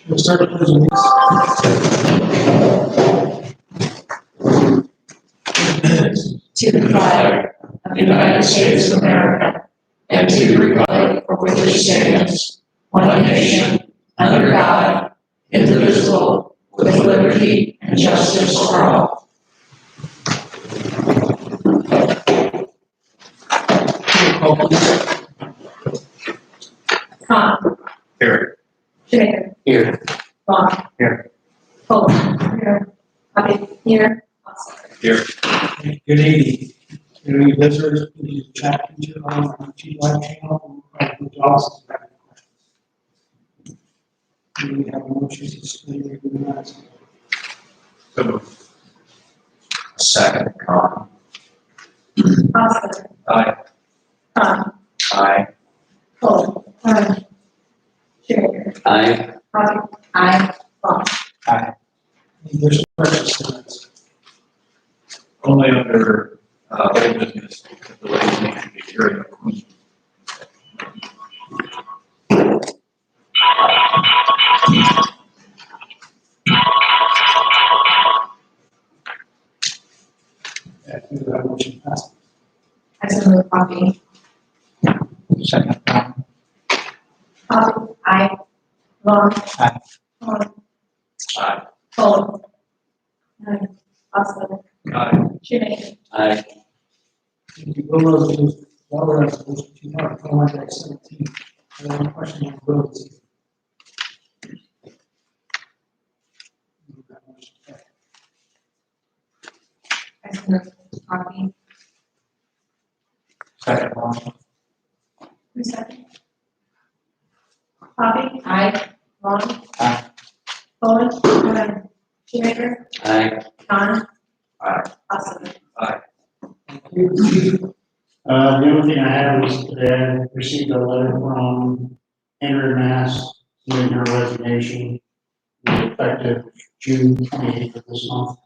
We'll start with those links. To the flag of the United States of America and to the republic for which it stands, one nation, under God, indivisible, with liberty and justice for all. Con. Here. Shaker. Here. Vaughn. Here. Holt. Here. Bobby. Here. Here. Good evening. Any visitors, please chat into our YouTube live channel. Do we have a motion to display the minutes? Second. Con. Oscar. Aye. Con. Aye. Holt. Aye. Shaker. Aye. Bobby. Aye. Vaughn. Aye. Any additional questions? Only under old business, because the ladies need to be hearing. Do we have a motion passed? I so move Bobby. Second. Con. Bobby. Aye. Vaughn. Aye. Vaughn. Aye. Holt. Aye. Oscar. Aye. Shaker. Aye. The bill resolution, water resolution 2021-17. Any question on the bill this evening? Do we have a motion passed? I so move Bobby. Second. Con. Who's second? Bobby. Aye. Vaughn. Aye. Holt. Aye. Shaker. Aye. Con. Aye. Oscar. Aye. Thank you. The only thing I have is today I received a letter from Andrew Mass, submitting her resignation, effective June 28th of this month.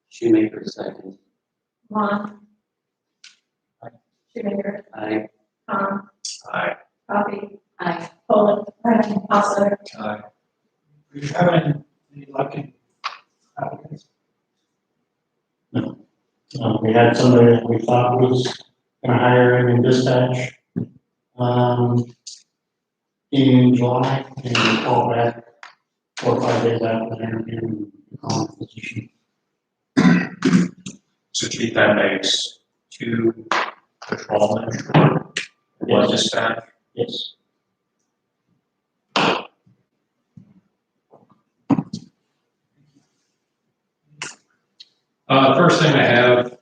Shoemaker second. Vaughn. Aye. Shaker. Aye. Con. Aye. Bobby. Aye. Holt. Aye. Oscar. Aye. Do you have any elected applicants? We had somebody that we thought was going to hire in dispatch in July, and we called back 4 or 5 days after the interview and called the position. So Chief, that makes 2 patrolmen and 1 dispatch. Yes. First thing I have,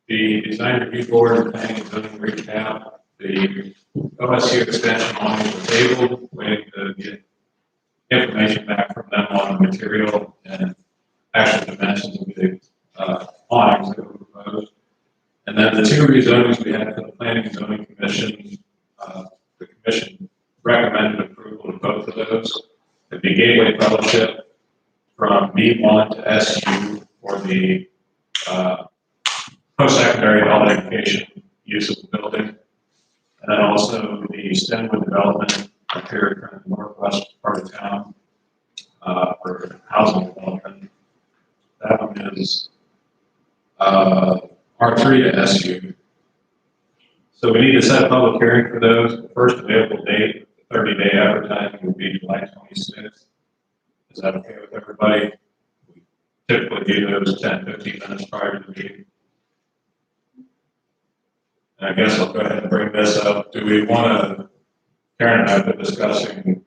the design review board and planning and zoning reached out. The OSU extension line was tabled, waiting to get information back from them on the material and actual dimensions of the awnings that were proposed. And then the 2 rezonings we had for the planning and zoning commission, the commission recommended approval of both of those. It'd be Gateway Fellowship from B1 to SU for the post-secondary adult education use of the building. And then also the Stenwood development up here in the northwest part of town for housing development. That one is R3 to SU. So we need to set a public hearing for those. The first available date, the 30-day advertising, would be July 26th. Is that okay with everybody? We typically do those 10-15 minutes prior to the meeting. And I guess I'll go ahead and bring this up. Do we want to, Karen and I have been discussing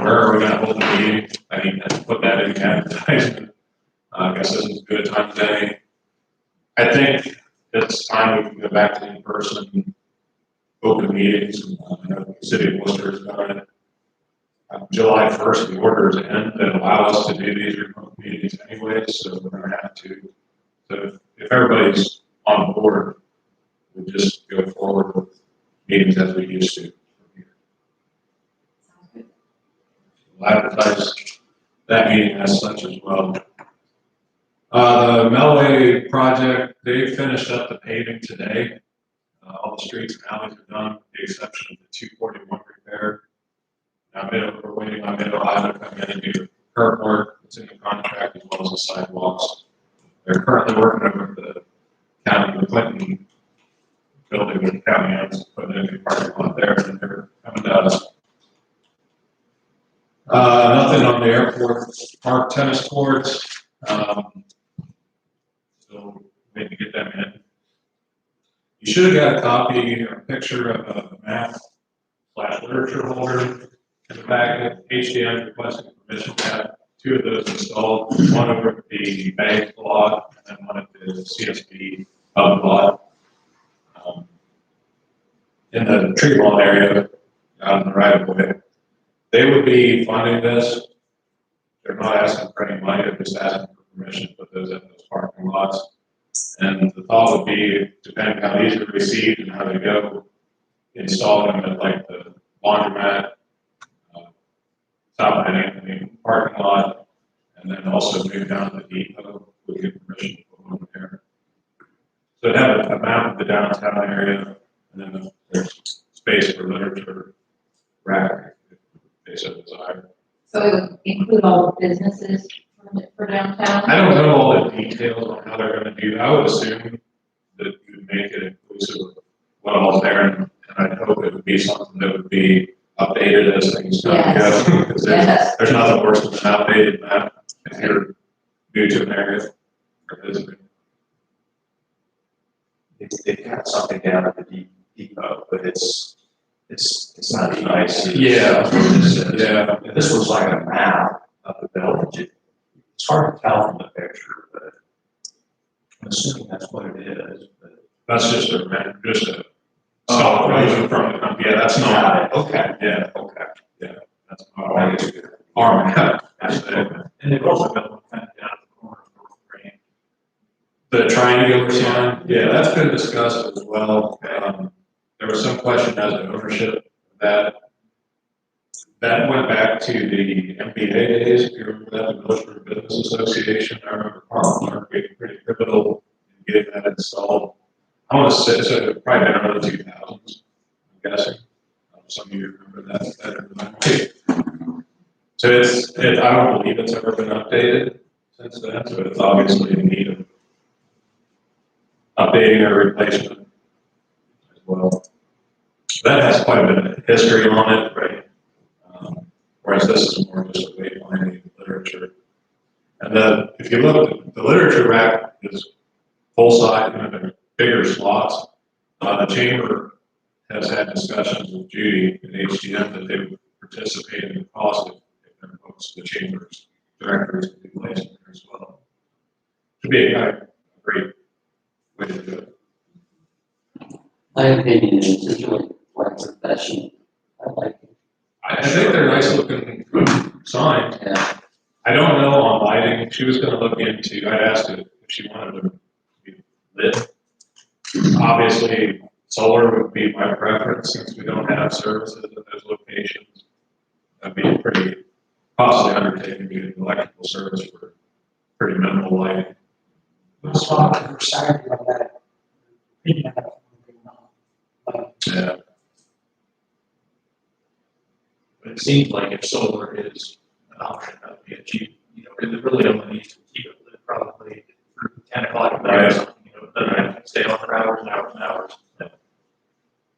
where are we going to hold the meeting? I need to put that in the advertisement. I guess this is as good a time as any. I think it's time we can go back to in-person open meetings. I know the city of Worcester has done it. July 1st, the orders end that allow us to do these remote meetings anyway, so we're going to have to. So if everybody's on board, we'll just go forward with meetings as we used to. We'll advertise that meeting as such as well. The Melway project, they finished up the paving today. All the streets and alleys are done, with the exception of the 241 repair. Now, we're waiting on Mid-Ohio to come in and do the curb work that's in the contract as well as the sidewalks. They're currently working over the county, the Clinton building with the county owns, putting in a parking lot there, and they're coming to us. Nothing on the airport park tennis courts. So maybe get them in. You should have got a copy or a picture of a map / literature holder in the packet. HDM requesting permission to have 2 of those installed, one over at the bank lot and then one at the CSB hub lot. In the tree lawn area, out in the right of way. They would be funding this. They're not asking for any money, they're just asking for permission to put those in those parking lots. And the thought would be, depending how these are received and how they go, install them at like the laundromat, South Bend Anthony parking lot, and then also move down to the depot, we get permission to put them there. So they have a map of the downtown area, and then there's space for literature, rack, if they so desire. So it would include all the businesses for downtown? I don't know all the details on how they're gonna do that. I would assume that you would make it inclusive of what all's there, and I'd hope it would be something that would be updated as things come Yes. together. Because there's nothing worse than an outdated map if you're new to an area or visiting. They've got something down at the depot, but it's not nice. Yeah. Yeah. This looks like a map of the village. It's hard to tell from the picture, but I'm assuming that's what it is. But That's just a solid version from the company. Yeah, that's not. okay. Yeah, Okay. that's not our map. That's it. And they've also got one kind of down at the corner of North Green. The triangular sign, yeah, that's been discussed as well. There was some question as to ownership of that. That went back to the MBA days, if you remember that, the Military Business Association. I remember Carl Clark being pretty pivotal in getting that installed. I want to say, so it probably been early 2000s, I'm guessing. Some of you remember that better than I might. So I don't believe it's ever been updated since then, so it's obviously in need of updating or replacement as well. That has quite a bit of history on it, right? Whereas this is more just a wayfinding literature. And then if you look, the literature rack is full size, kind of bigger slots. The chamber has had discussions with Judy at HDM that they would participate in the cost if their folks, the chamber's directors, could be placed in there as well. Should be a great way to do it. My opinion is it's really quite professional. I like it. I think they're nice looking signs. Yeah. I don't know on lighting. She was going to look into. I'd asked her if she wanted to be lit. Obviously, solar would be my preference since we don't have services at those locations. That'd be a pretty costly undertaking to get electrical service for pretty minimal lighting. That's why we're excited about that. Yeah. But it seems like if solar is an option, that would be a cheap, because it really only needs to keep it lit probably through 10 o'clock at night or something, it doesn't stay on for hours and hours and hours.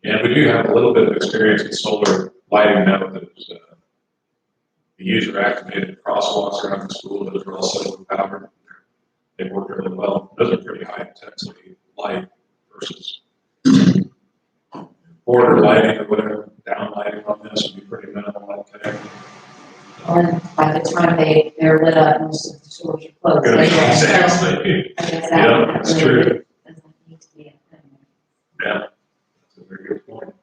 Yeah, we do have a little bit of experience with solar lighting now. There's the user activated crosswalks around the school. Those are all solar powered. They work really well. Those are pretty high intensity light versus border lighting or whatever. Down lighting on this would be pretty minimal like that. And by the time they're lit up, most of the stores are closed. Gonna be anyway, so insanely. I guess Yeah, that that's really true. doesn't need to be a thing. Yeah, that's a very good point.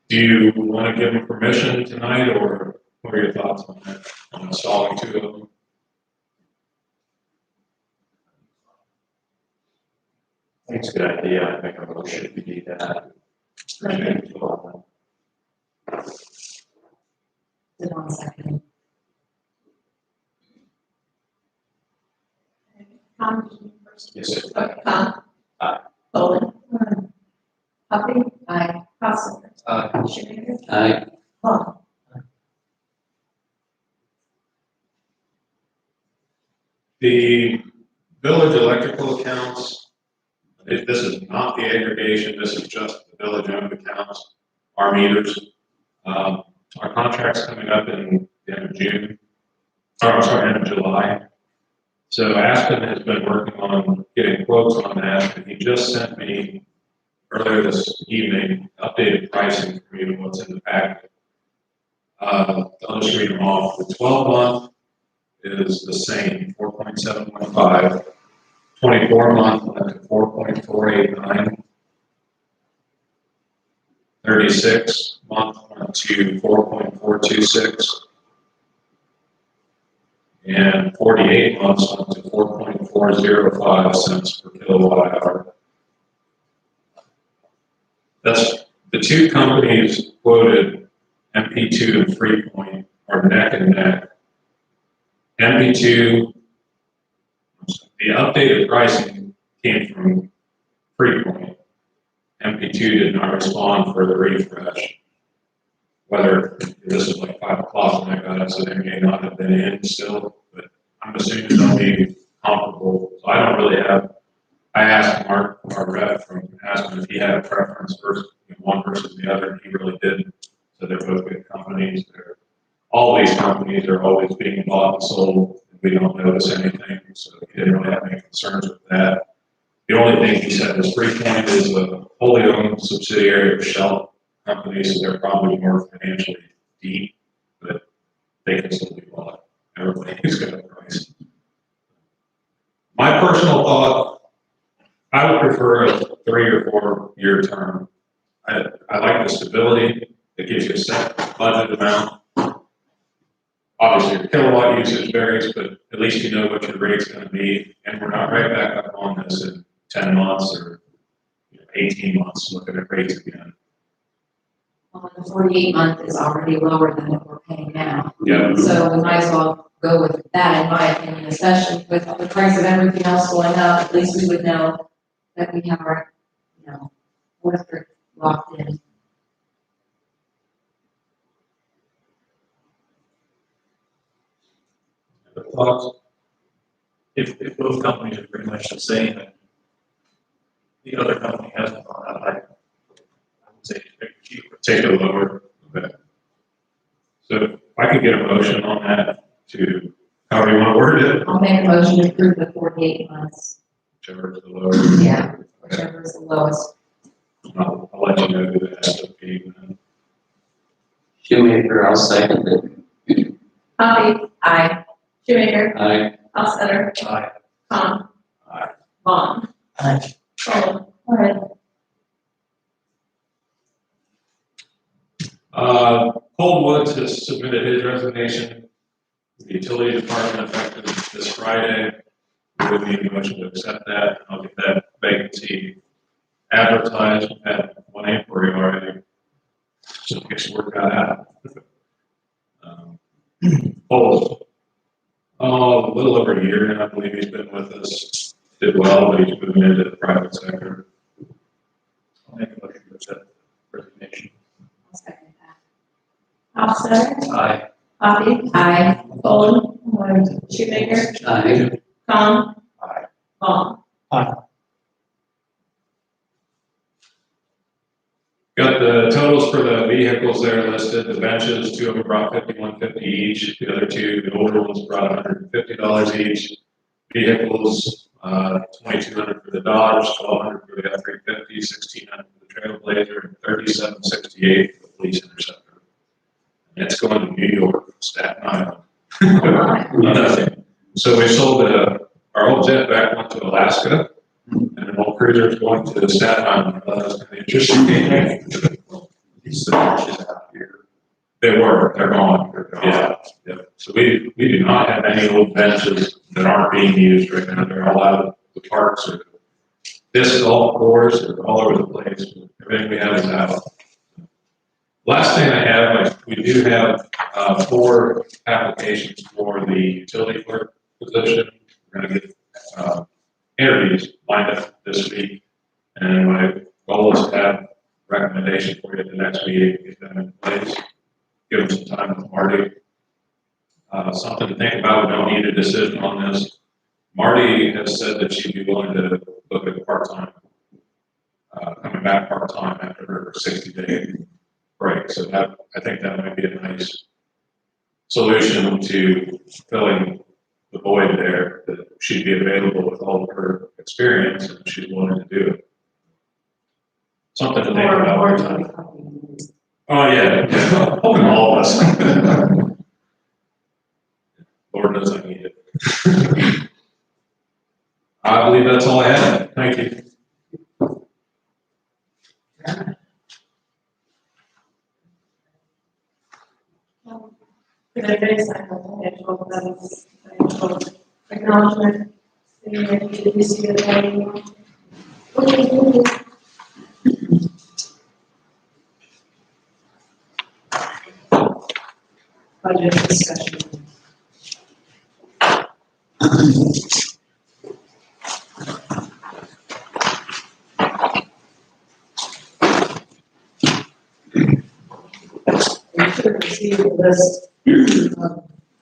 Do you want to give them permission tonight, or what are your thoughts on that? On installing 2 of them? I think it's a good idea, I make a motion if you need that. Right. Hold on a second. Tom? Yes, sir. Okay, Tom? Aye. Boland? Humphrey? Aye. Costello? Schumaker? Aye. Vaughn? The village electrical accounts, this is not the aggregation, this is just the village owned accounts, our meters. Our contract's coming up in the end of June, or I'm sorry, end of July. So Aspen has been working on getting quotes on that, and he just sent me earlier this evening updated pricing for me to what's in the packet. I'll just read them off. The 12-month is the same, 4.715. 24-month went to 4.489. 36-month went to 4.426. And 48 months went to 4.405 cents per kilowatt hour. That's the two companies quoted, MP2 and Freepoint, are neck and neck. MP2, the updated pricing came from Freepoint. MP2 did not respond for the refresh. Whether this is like 5 o'clock when I got it, so they may not have been in still, but I'm assuming they'll be comparable. So I don't really have, I asked our rep from Aspen if he had a preference versus one versus the other, and he really didn't. So they're both good companies. All these companies are always being bought and sold, and we don't notice anything, so he didn't really have any concerns with that. The only thing he said was Freepoint is a wholly owned subsidiary of Shell company, so they're probably more financially deep, but they can still be bought. Everybody's got a price. My personal thought, I would prefer a 3 or 4 year term. I like the stability. It gives you a set budget amount. Obviously, your kilowatt usage varies, but at least you know what your rate's going to be, and we're not right back up on this in 10 months or 18 months looking at rates again. Well, the 48-month is already lower than what we're paying now. Yeah. So we might as well go with that, in my opinion, especially with the price of everything else going up. At least we would know that we have our, electric locked in. Thoughts? If both companies are pretty much the same, and the other company hasn't gone up, I would say it's cheaper. Take it lower. Okay. So if I could get a motion on that to, however you want to word it, I'll make a motion to approve the 48 months. whichever is the lower. Yeah, whichever is the lowest. I'll let you know who that has to be. Shoemaker, I'll second it. Humphrey? Aye. Schumaker? Aye. Costello? Aye. Tom? Aye. Vaughn? Aye. Boland? Paul Woods has submitted his resignation to the utility department effective this Friday. We would need a motion to accept that, and I'll get that vacancy advertised. We've had one inquiry already, so it gets work out. Paul's, a little over a year now, I believe he's been with us. Did well, but he's moving into the private sector. I'll make a motion to accept the resignation. I'll second that. Costello? Aye. Humphrey? Aye. Boland? Schumaker? Aye. Tom? Aye. Vaughn? Got the totals for the vehicles there listed. The benches, 2 of them brought $51.50 each. The other 2, the older ones, brought $150 each. Vehicles, $2,200 for the Dodge, $1,200 for the F-350, $1,600 for the Trailblazer, and $37.68 for the Police Interceptor. And it's going to New York, Staten Island. Nothing. So we sold our old jet back went to Alaska. And an old cruiser is going to Staten Island. That's kind of interesting. These benches out here. They're gone. Yeah. So we do not have any old benches that aren't being used right now. They're all out of the parks or disc golf course or all over the place. Everything we have is out. Last thing I have, we do have 4 applications for the utility clerk position. We're going to get interviews lined up this week. And my goal is to have recommendation for you at the next meeting, get them in place, give them some time with Marty. Something to think about, we don't need a decision on this. Marty has said that she'd be willing to look at part-time, coming back part-time after her 60-day break. So that, I think that might be a nice solution to filling the void there, that she'd be available with all of her experience and she's willing to do it. Something to think about. Oh, yeah, hoping all of us. Lord knows I need it. I believe that's all I have. Thank you. Could I raise that financial, financial acknowledgement? Did you see the value? Budget discussion. You should have received a list of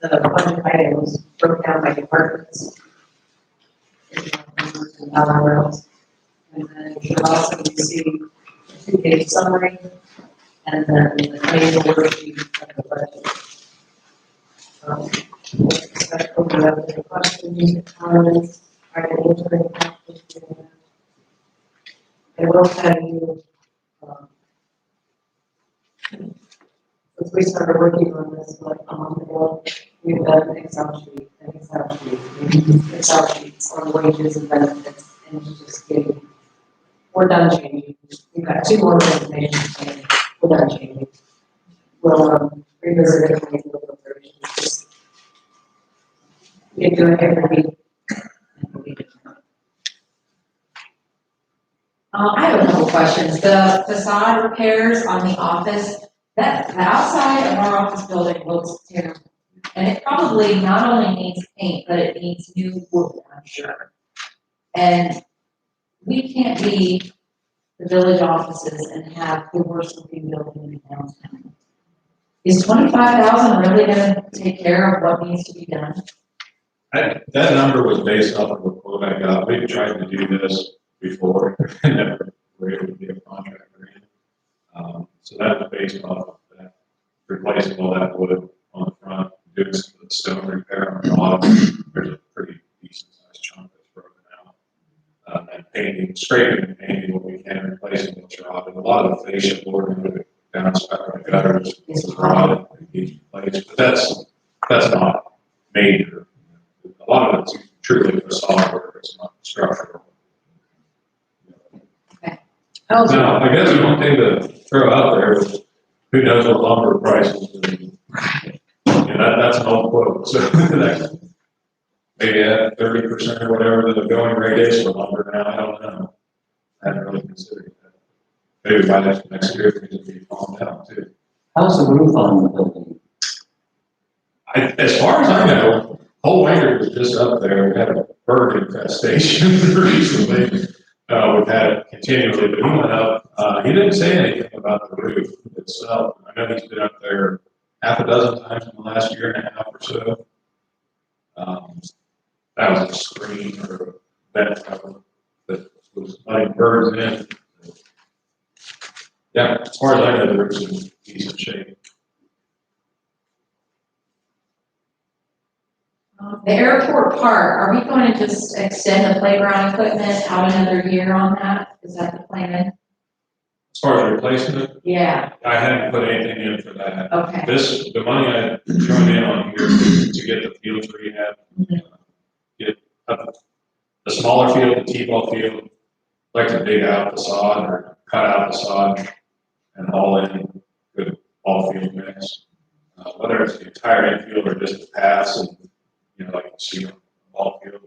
the budget items broken down by departments. And dollar amounts. And then you should also receive a 2-page summary and then the annual worksheet of the budget. I open up the questions, comments, I can answer any questions. I will tell you, since we started working on this like a month ago, we've done an Excel sheet, Excel sheets on wages and benefits, and it's just getting, we're done changing. We've got 2 more recommendations, and we're done changing. We'll revisit it when we look at the just get doing it every week. I have a couple questions. The facade repairs on the office, the outside of our office building looks terrible. And it probably not only needs paint, but it needs new wood, I'm sure. And we can't be the village offices and have the worst looking building in downtown. Is $25,000 really gonna take care of what needs to be done? That number was based off of a quote I got. We've tried to do this before and never were able to get a contractor in. So that was based off of that, replacing all that wood on the front, doing some stone repair on the bottom. There's a pretty decent sized chunk that's broken out. And painting, scraping and painting what we can, replacing what's rotted. A lot of the fascia board and the downspout and gutters is rotted and needs replaced, but that's not major. A lot of it's truly facade work, it's not structural. Now, I guess one thing to throw out there is who knows what lumber prices are. That's an old quote, so that maybe at 30% or whatever the going rate is for lumber now, I don't know. I haven't really considered that. Maybe by next year things will be calmed down too. How's the roof on the building? As far as I know, whole winter was just up there. We had a bird infestation recently. We've had it continually, but he went up. He didn't say anything about the roof itself. I know he's been up there half a dozen times in the last year and a half or so. That was a screen or a vent cover that was letting birds in. Yeah, as far as I know, the roof's in decent shape. The airport park, are we going to just extend the playground equipment out another year on that? Is that the plan? As far as replacing it, Yeah, I hadn't put anything in for that. okay. The money I thrown in on here to get the fields rehab, get the smaller field, the T-ball field, like to dig out the sod or cut out the sod and haul in good ball field mix. Whether it's the entire infield or just the pass and, like you see on the ball field,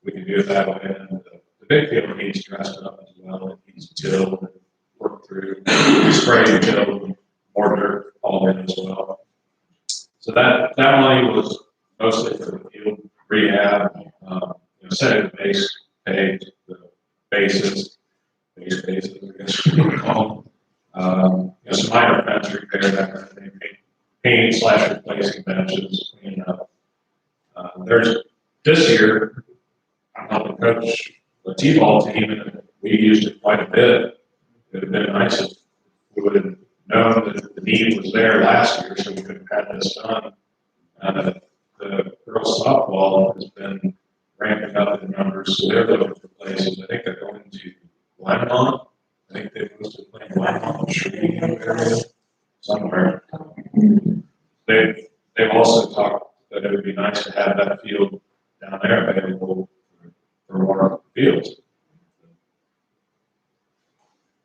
we can do it that way. And the big field needs dressed up as well. It needs tilled and worked through, sprayed and tilled, more dirt all in as well. So that money was mostly for the field rehab, say the base paved, the bases, base bases, I guess we would call them. Some minor fence repair, that kind of thing, painting slash replacing benches, cleaning up. There's, this year, I'm helping coach the T-ball team, and we used it quite a bit. It would have been nice if we would have known that the need was there last year, so we could have had this done. The girls softball has been ramping up in numbers, so they're looking for places. I think they're going to Lymont. I think they're supposed to play Lymont, Shreveport area, somewhere. They've also talked that it would be nice to have that field down there available for more fields.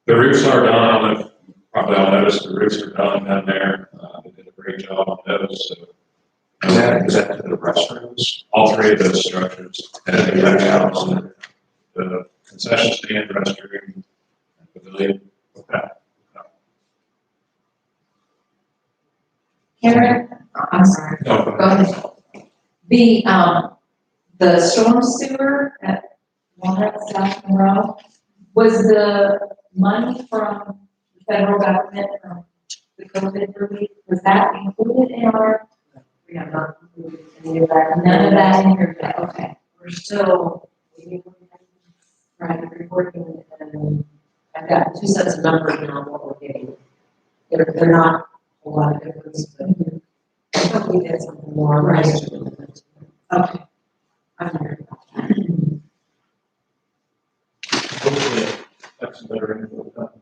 The roofs are done. I don't know if probably all noticed the roofs are done down there. They did a great job on those. So. Is that to the restrooms? All three of those structures, and the concession stand, restroom, and pavilion. Okay. Karen, I'm sorry, No, go ahead. The storm sewer at Walnut South Monroe, was the money from the federal government from the COVID relief, was that included in our? We have not included any of that, none of that in here, yet. Okay. We're still, right, reporting, and I've got two sets of numbers now on what we're getting. They're not a lot of difference, but I thought we did something more. Right. Okay. I'm hearing about that. Hopefully, that's better info.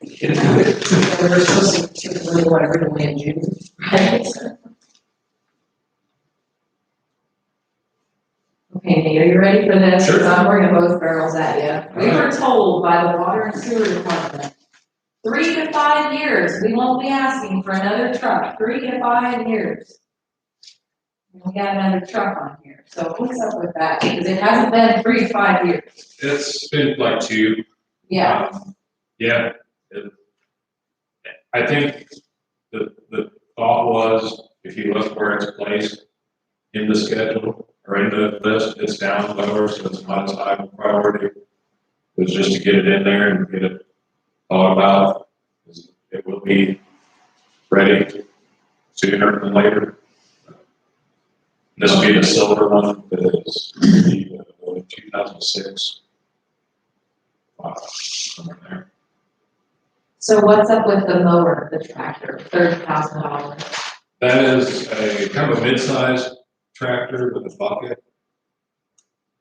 We're supposed to typically do whatever the way in June. Right? Okay, Nate, are you ready for this? Sure. Because I'm bringing both barrels at you. We were told by the water and sewer department, 3 to 5 years, we won't be asking for another truck, 3 to 5 years. And we got another truck on here, so what's up with that? Because it hasn't been 3 to 5 years. it's been like 2. Yeah, Yeah. I think the thought was, if you look where it's placed in the schedule or in the list, it's down lower, so it's not as high of a priority. It was just to get it in there and get it thought about. It will be ready sooner than later. This will be the silver one that is the 2006. Wow, somewhere there. so what's up with the mower, the tractor, $30,000? That is a kind of a mid-sized tractor with a bucket.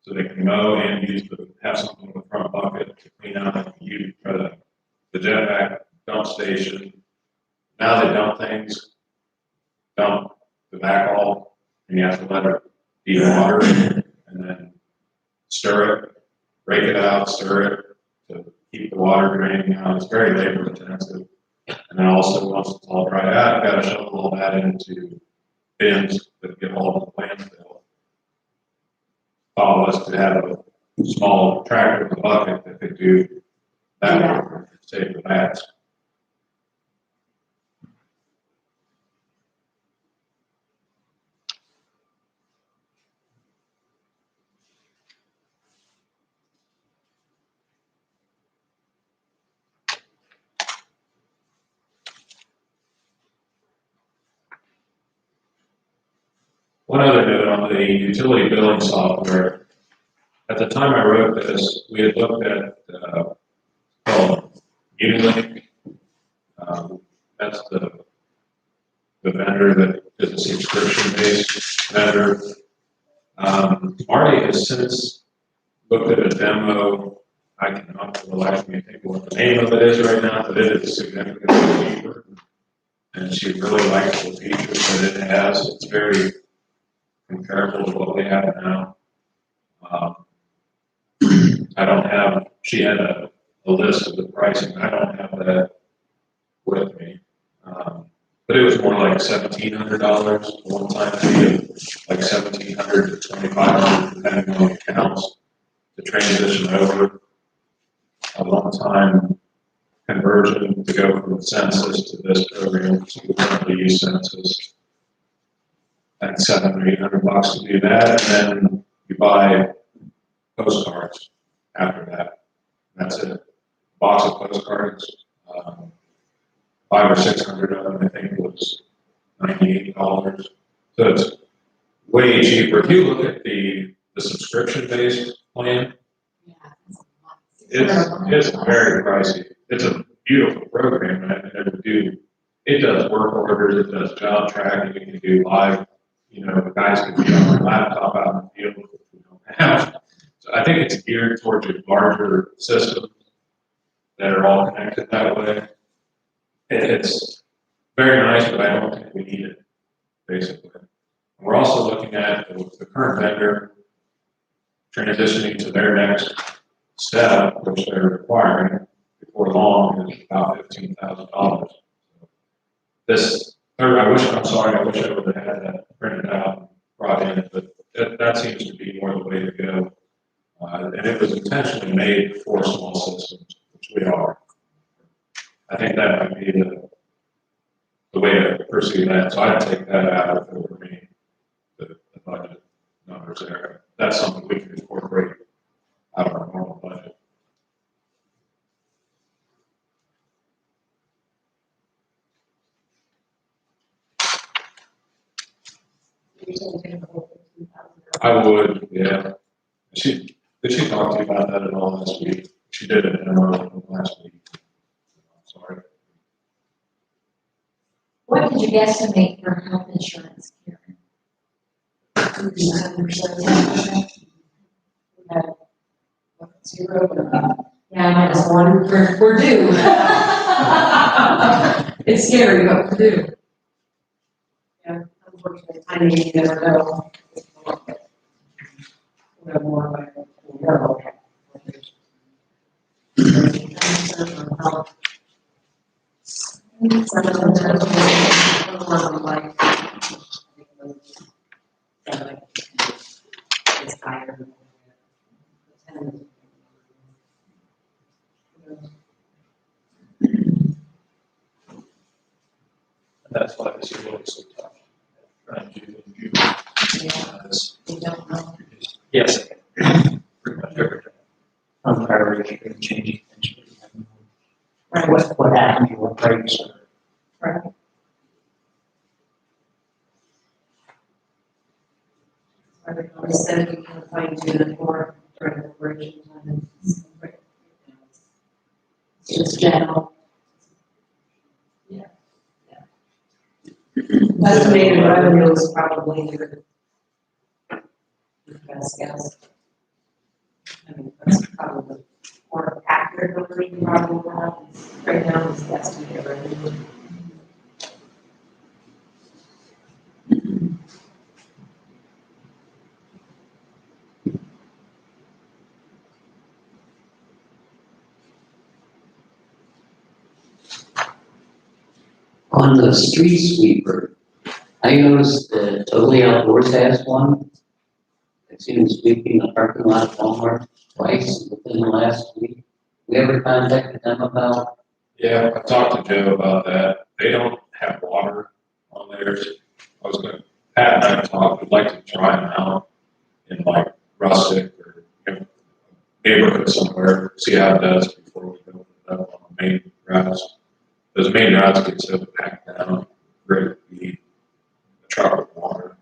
So they can mow and have something with a front bucket to clean out the jetpack dump station. Now they dump things, dump the backhaul, and you have to let it be water and then stir it, break it out, stir it to keep the water draining out. It's very labor intensive. And then also once it's all dried out, I've got to shovel all that into bins that get all of the landfill. Thought was to have a small tractor with a bucket that could do that work, save the bags. One other note on the utility billing software. At the time I wrote this, we had looked at called Unilink. That's the vendor that is a subscription-based vendor. Marty has since looked at a demo. I cannot for the life of me think what the name of it is right now, but it is significantly cheaper. And she really likes the features that it has. It's very comparable to what we have now. I don't have, she had a list of the pricing. I don't have that with me. But it was more like $1,700 one time fee, of like $1,700 to $2,500 depending on the accounts to transition over. A one-time conversion to go from the census to this program. So we currently use census. And $700 or $800 to do that, and then you buy postcards after that. That's it. Box of postcards, 500 or 600 of them, I think was $98. So it's way cheaper. If you look at the subscription-based plan, it's very pricey. It's a beautiful program, and it does work orders, it does job tracking, you can do live, the guys can be on their laptop out in the field if we don't have. So I think it's geared towards a larger system that are all connected that way. It's very nice, but I don't think we need it, basically. We're also looking at the current vendor transitioning to their next step, which they're requiring before long, is about $15,000. I wish I would have had that printed out and brought in, but that seems to be more the way to go. And it was intentionally made for small systems, which we are. I think that might be the way to pursue that. So I'd take that out of the budget numbers there. That's something we can incorporate out of our normal budget. I would, yeah. Did she talk to you about that at all this week? She did it in her last week. Sorry. What did you guesstimate for health insurance, Karen? 7%. Zero. Yeah, -1, we're due. It's scary, but we're due. Yeah, unfortunately, I mean, you never know. We'll know more about it. We'll know. Some of them are like, it's higher. That's why this is really so tough. Trying to do this. We don't know. Yes. Pretty much everything. On priority, and changing things. Right. What happened to your breaks? Right. I said we can find you the more during the break time. It's just general. Yeah. Estimated revenue is probably your best guess. I mean, that's probably more accurate number you probably have. Right now is the estimated revenue. On the street sweeper, I noticed that Totally Outdoors has one. I've seen them sweeping the parking lot at Walmart twice within the last week. We ever contacted them about? Yeah, I talked to Joe about that. They don't have water on theirs. Pat and I talked, we'd like to try them out in like Rustic or neighborhood somewhere, see how it does before we open it up on the main routes. Those main routes get so packed down, great, we need a truck with water.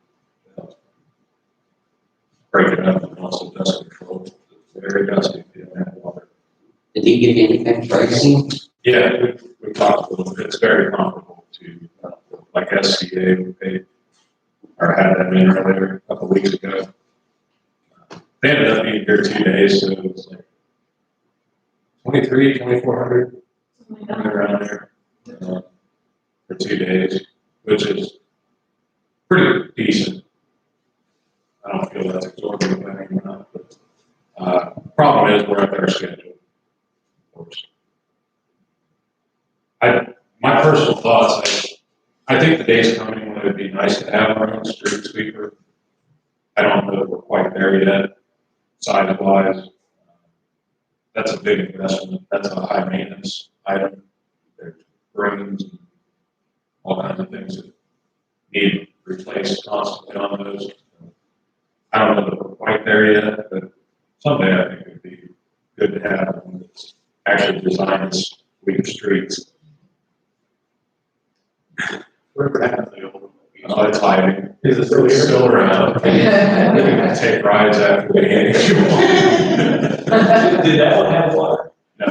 Break it up and also dust control. It's very dusty if you don't have water. Did he give you any kind of pricing? Yeah, we talked a little bit. It's very comparable to like SCA we paid or had them in earlier a couple weeks ago. They ended up being here 2 days, so it was like 2,400 right around there for 2 days, which is pretty decent. I don't feel that's exorbitant or not, but problem is we're at their schedule, of course. My personal thoughts, I think the day's coming when it'd be nice to have our own street sweeper. I don't know if we're quite there yet, size-wise. That's a big investment. That's a high maintenance item. There's brooms and all kinds of things that need replaced constantly on those. I don't know that we're quite there yet, but someday I think it'd be good to have one that's actually designed to sweep streets. Whatever happened to the old? Oh, it's hiding. Is it still here? Still around. You can take rides after the game if you want. Did that one have water? No.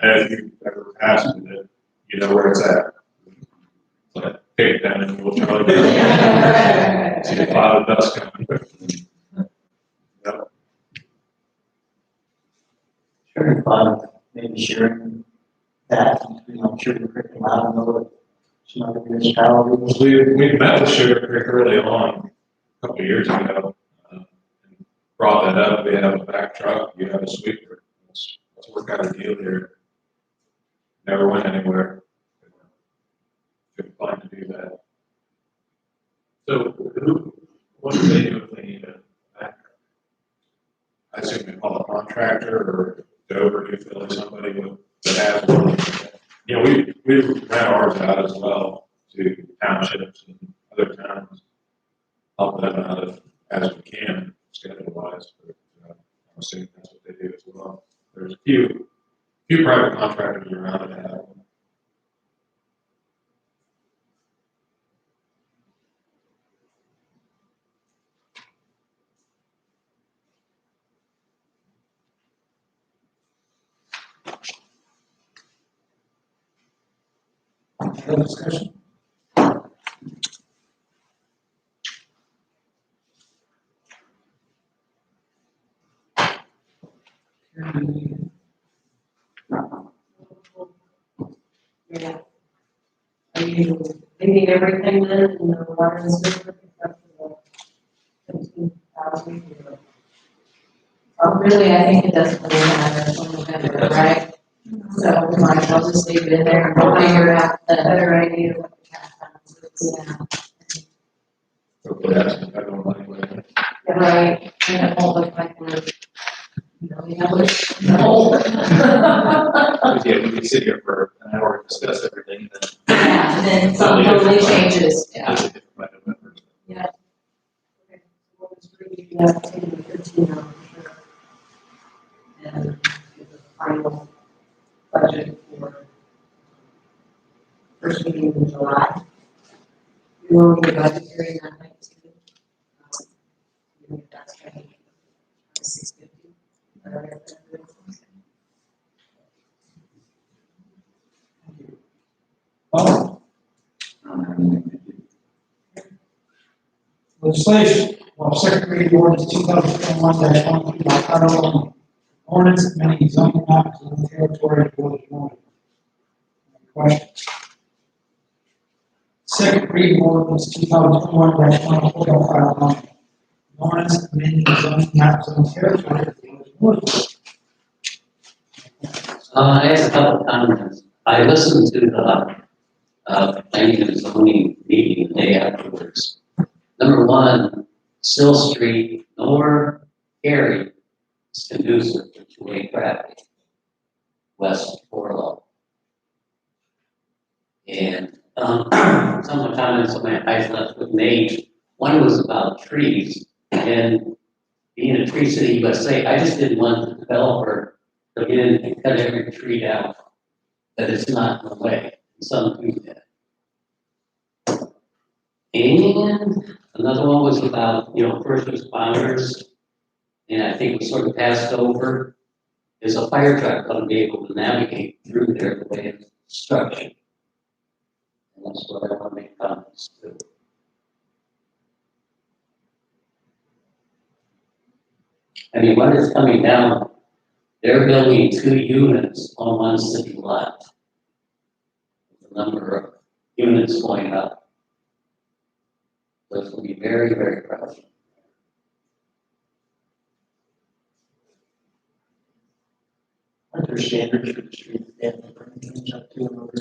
And if you've ever passed it, you know where it's at. But take it down and we'll try to get see the cloud of dust coming. Yep. Sure, maybe sharing that, Sugar Creek, I don't know what some other municipalities. We met with Sugar Creek early on, a couple of years ago, and brought that up. We have a back truck, you have a sweeper. Let's work out a deal here. Never went anywhere. Couldn't find to do that. So what do they do if they need a back? I assume they call a contractor or Dover, you feel like somebody that has one. You know, we rent ours out as well to townships and other towns. Help them out as we can, schedule wise, but I'm assuming that's what they do as well. There's a few private contractors around that have them. Further discussion? Yeah. Are you leaving everything then in the water and sewer? Really, I think it doesn't really matter until November, right? So we might as well just leave it in there and we'll figure out the better idea what the cash balance is. Yeah. Hopefully that's some federal money with it. Right, and it won't look like we're, we have a hole. Yeah, we could sit here for an hour and discuss everything, then. Yeah, and then something totally changes, yeah. That's a different by November. Yeah. Okay, so we'll just review that, taking the 13 out for sure. And get the final budget for first meeting in July. We will need a budget hearing that night too. Maybe that's ready. 6:50. Oh. Legislation, second reading ordinance 2021-1 by title only. Ordinance amending zoning maps of the territory of Village of Warren. Questions? Second reading ordinance 2021-1 by title only. Ordinance amending zoning maps of the territory of Village of Warren. I have a couple of comments. I listened to the planning and zoning meeting the day afterwards. Number one, Sill Street nor Gary is conducive to two-way traffic west of Orlo. And some of the comments on my eyes left with Nate, one was about trees. And being a Tree City USA, I just didn't want the developer to get in and cut every tree down that is not in the way. Some do that. And another one was about, first responders, and I think we sort of passed over. Is a fire truck going to be able to navigate through there the way it's structured? And that's what I want to make comments to. I mean, what is coming down? They're building 2 units on one city lot. The number of units going up. So it's going to be very, very crowded. Are there standards for the street that they have to bring things up to?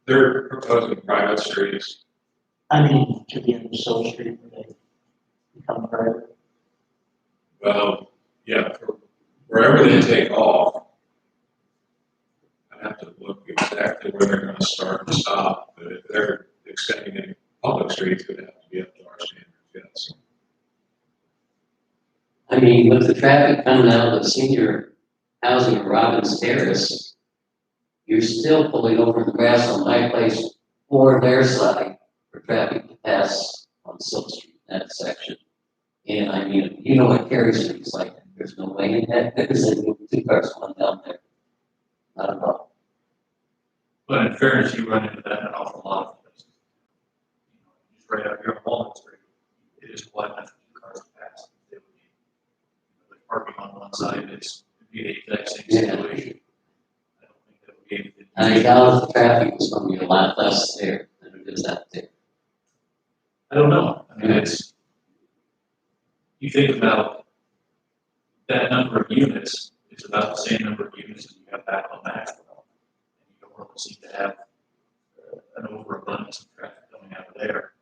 They're proposing private streets. I mean, to the end of Sill Street where they become private. Well, yeah, wherever they take off, I have to look exactly where they're gonna start and stop, but if they're extending any public streets, it would have to be up to our standards, yes. I mean, with the traffic coming out of the senior housing in Robbins Terrace, you're still pulling over the grass on my place or their side for traffic to pass on Silk Street, that section. And I mean, you know what Cary Street's like, there's no way in that, because they move 2 cars going down there. Not at all. But in fairness, you run into that in an awful lot of places. You know, just right out here on Walnut Street, it is wide enough for 2 cars to pass. They would be, like parking on one side, it'd be the exact same Yeah. situation. I don't think that would be anything. I doubt the traffic is gonna be a lot less there than it is out there. I don't know. I mean, you think about that number of units, it's about the same number of units as you have back on Maxwell. And you don't really seem to have an overabundance of traffic coming out of there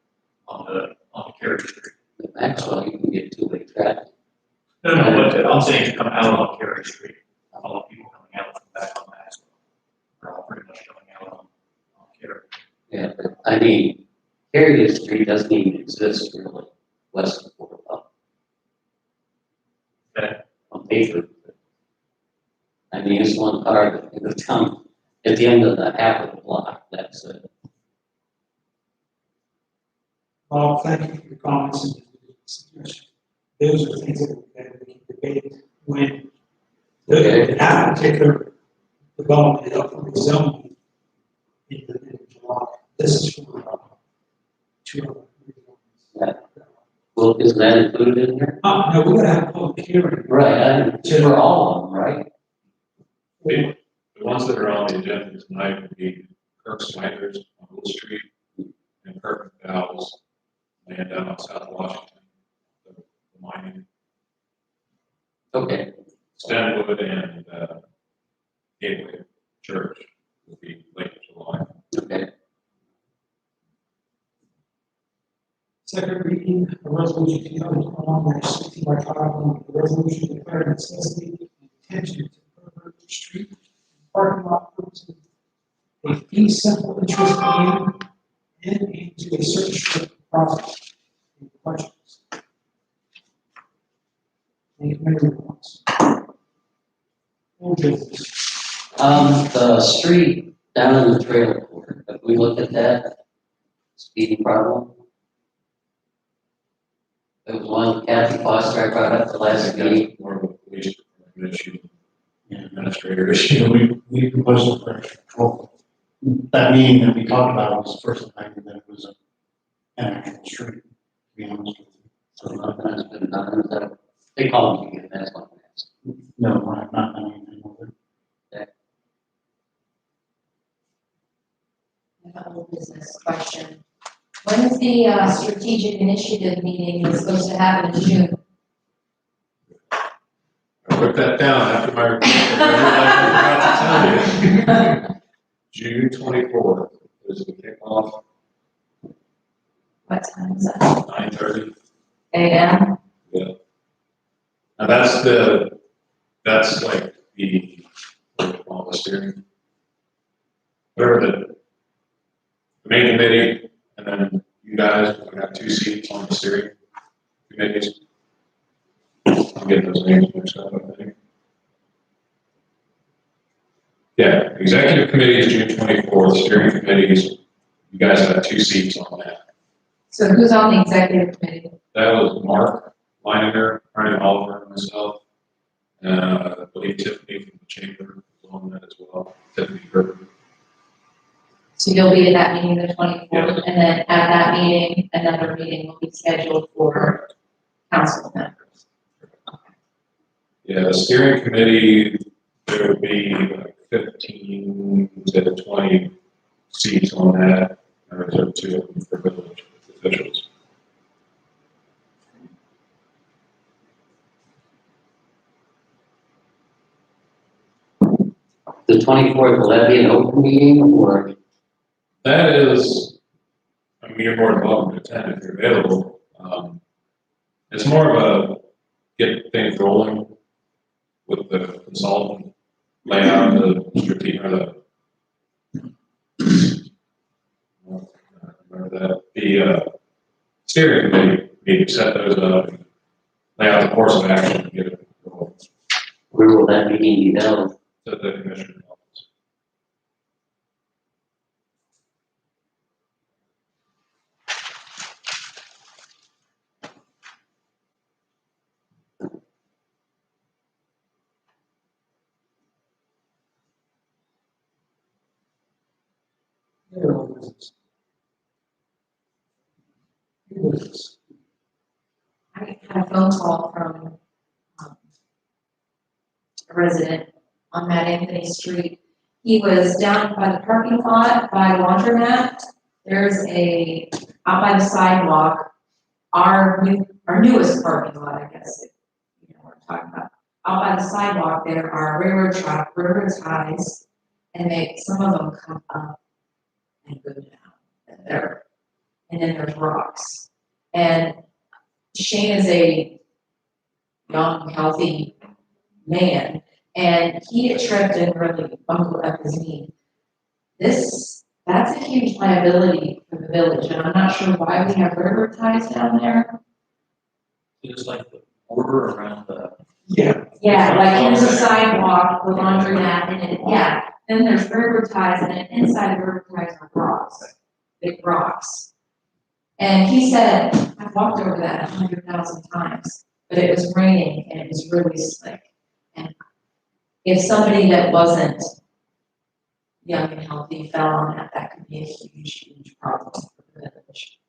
on the Cary Street. At Maxwell, you can get 2-way traffic. No, but I'm saying to come out on Cary Street, all the people coming out from back on Maxwell are all pretty much coming out on Cary. Yeah, but I mean, Cary Street doesn't even exist really west of Fort Pump. Okay. On paper. I mean, it's one car that would come at the end of the half of the block, that's it. Well, thank you for your comments and suggestions. Those are things that we can debate when that particular development is up for rezoning in July. This is for 2 Yeah. Well, is that included in here? No, we're gonna have a public hearing. Right, for all of them, right? The ones that are on the agenda tonight would be Kirk Snyder's on Wood Street and Kirk McDowell's land down on South Washington, the mining. Okay, Stanwood and Gateway Church will be late July. okay. Second reading, a resolution 2021-60 by title only, a resolution declaring necessity and intention to permit the street and parking lot purposes a fee simple interest payment and into a certain strip process. Any questions? Any committee reports? Old business. The street down in the trailer court, if we look at that speeding problem. It was one Kathy Foster I brought up the last meeting. More of a police department issue, and administrator issue. We proposed it for control. That meeting that we talked about was the first time that it was an actual street, to be honest with you. So nothing has been done, so they called me again, that's what I asked. No, I've not done anything with it. I have a business question. When is the strategic initiative meeting is supposed to happen in June? I put that down after my report. I forgot to tell you. June 24th is the kickoff, What time is that? 9:30. AM? Yeah. Now that's like the, what do you call the steering? Whatever the main committee, and then you guys, I got 2 seats on the steering committees. I'm getting those names mixed up, I think. Yeah, executive committee is June 24th, steering committees, you guys have 2 seats on that. So who's on the executive committee? That was Mark Leininger, Brian Oliver, and myself. I believe Tiffany from the chamber was on that as well, Tiffany Gerber. So you'll be at that meeting the 24th, Yeah. and then at that meeting, another meeting will be scheduled for council members. Yeah, the steering committee, there would be like 15 to 20 seats on that, and reserved 2 of them for village officials. The 24th, will that be an open meeting or? That is, I mean, you're more than welcome to attend if you're available. It's more of a get things rolling with the consultant, lay out the strategic, or remember that, the steering committee, meeting, set those up, lay out the course of action and get it to Where will that meeting be held? the commissioner's office. There are business. New business. I had a phone call from a resident on Mad Anthony Street. He was down by the parking lot by laundromat. There's out by the sidewalk, our newest parking lot, I guess, if you know what I'm talking about. Out by the sidewalk, there are railroad ties, and some of them come up and go down. And then there's rocks. And Shane is a young, healthy man, and he had tripped and really buckled up his knee. That's a huge liability for the village, and I'm not sure why we have railroad ties down there. It's like the border around the. Yeah. Yeah, like here's a sidewalk, the laundromat, then there's railroad ties, and then inside the railroad ties are rocks, big rocks. And he said, I've walked over that 100,000 times, but it was raining and it was really slick. And if somebody that wasn't young and healthy fell on that could be a huge, huge problem for the village.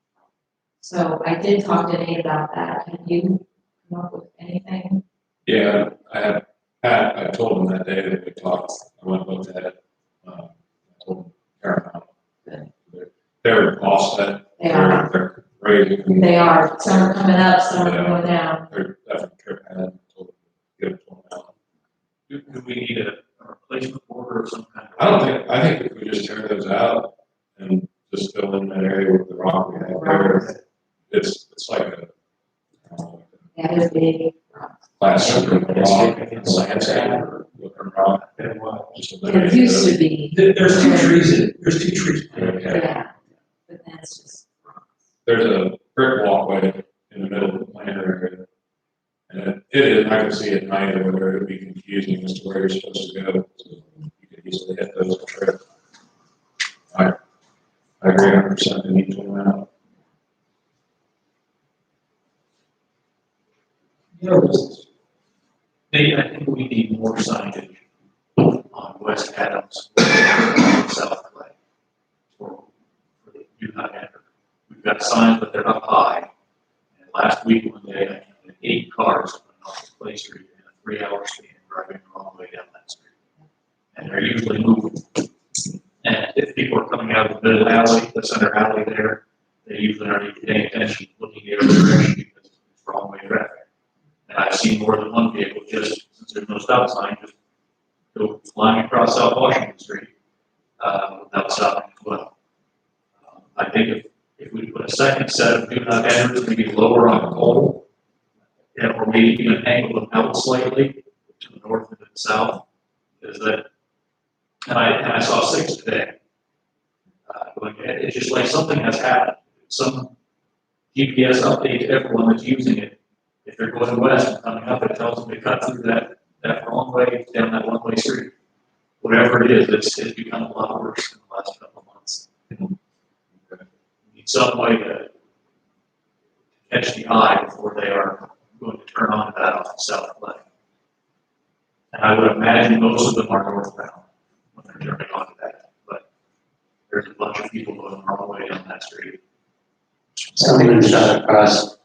So I did talk to Nate about that. Have you come up with anything? Yeah, I told him that day that we talked, I went and looked at it. I told him, Paramount. They're offset. They are. They're raising. They are. Some are coming up, some are going down. They're definitely tripping ahead. Told them to get it torn out. Do we need a replacement border or some kind of? I think if we just tear those out and just fill in that area with the rock we have there, it's like a, That is big. class rock, landscape or looking rock. Just It used to be. There's two trees. Yeah, but that's just. There's a brick walkway in the middle of the planter area. And it is, I can see at night or whether it would be confusing as to where you're supposed to go. So you could easily hit those and trip. I agree 100%, they need to come out. No business. Nate, I think we need more signage on West Adams, South Clay. For the do not enter. We've got signs, but they're up high. And last week, one day, I counted 8 cars coming off Clay Street in a 3-hour span driving the wrong way down that street. And they're usually moving. And if people are coming out of the middle alley, the center alley there, they usually aren't even paying attention, looking the other direction because it's wrong way traffic. And I've seen more than one vehicle just, since there's no stop sign, just go flying across South Washington Street, without stopping as well. I think if we put a second set of do not enters, maybe lower on the pole, and or maybe even angle them out slightly to the north and to the south, is that, and I saw 6 today. It's just like something has happened. Some GPS update to everyone that's using it. If they're going west and coming up, it tells them to cut through that wrong way down that one-way street. Whatever it is, it's become a lot worse in the last couple of months. We need some way to catch the eye before they are going to turn on that off the south leg. And I would imagine most of them are northbound when they're turning onto that, but there's a bunch of people going the wrong way down that street. Someone shot across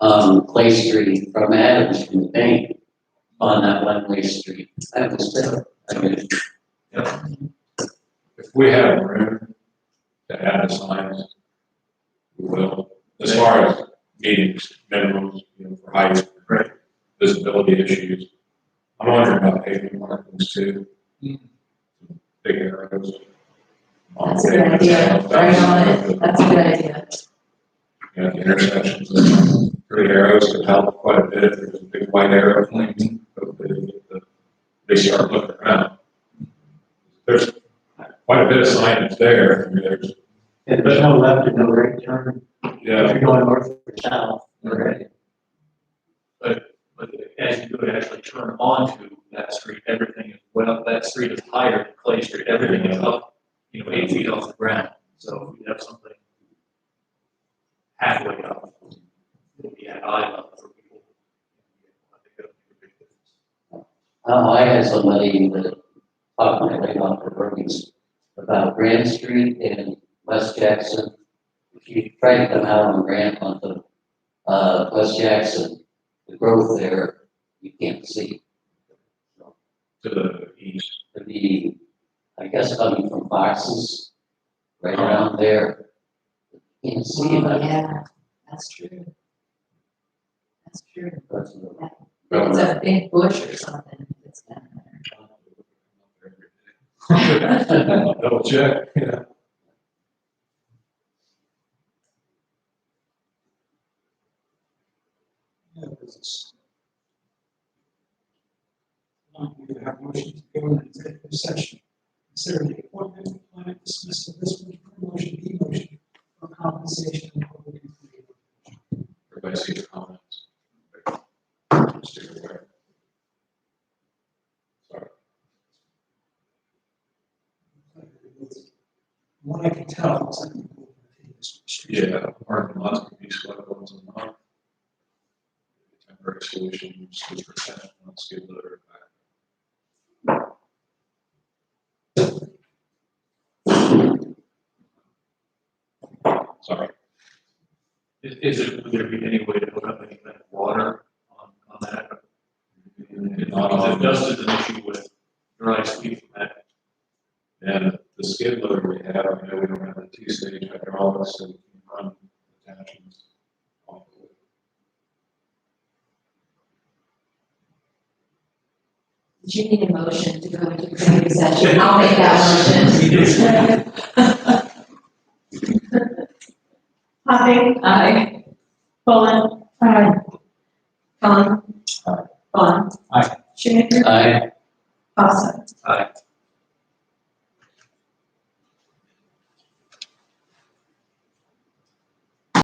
Clay Street from Adams from the bank on that one-way street. I was there. I mean, If we have room to add the signs, we will. As far as meetings, minimums, for height, visibility issues. I'm wondering about paving markings too. Big arrows. That's a good idea. Right on it. That's a good idea. The intersections, 3 arrows could help quite a bit. If there's a big white arrow blinking, they start looking around. There's quite a bit of signage there. I mean, There's no left and no right turn. If yeah, you're going north or south, right? but as you go to actually turn onto that street, everything is, well, that street is higher than Clay Street, everything is up, 8 feet off the ground. So if you have something halfway up, it'll be at eye level for people. I think that'll make a big difference. I had somebody that talked my way off the roads about Grand Street and West Jackson. If you try to come out on Grand onto, West Jackson, the growth there, you can't see. To the east. To be, I guess, coming from Fox's, right around there. You can't see Oh, it. yeah, that's true. That's true. That's It's a big bush or something that's down there. Double check, yeah. Yeah, business. We have motion to go into executive session. Consider the appointment, employment, dismissal, discipline, promotion, demotion, or compensation of public employee. Everybody see the comments? Mr. Ware. Sorry. What I can tell is that people take this street. Yeah, parking lots can be swept once a month. Temporary solutions, 2%, let's give it back. Sorry. Would there be any way to hook up any kind of water on that? Not Because if dust is an issue with dry sweep from that. And the skid loader we have, we don't have a two-stage hydraulics, so we can run attachments. off of it. Did you need a motion to go into executive session? I'll make that motion. Hopping, Aye. Bullen, Con, Aye. Vaughn. Aye. Shoemaker, I, Paulson. Aye.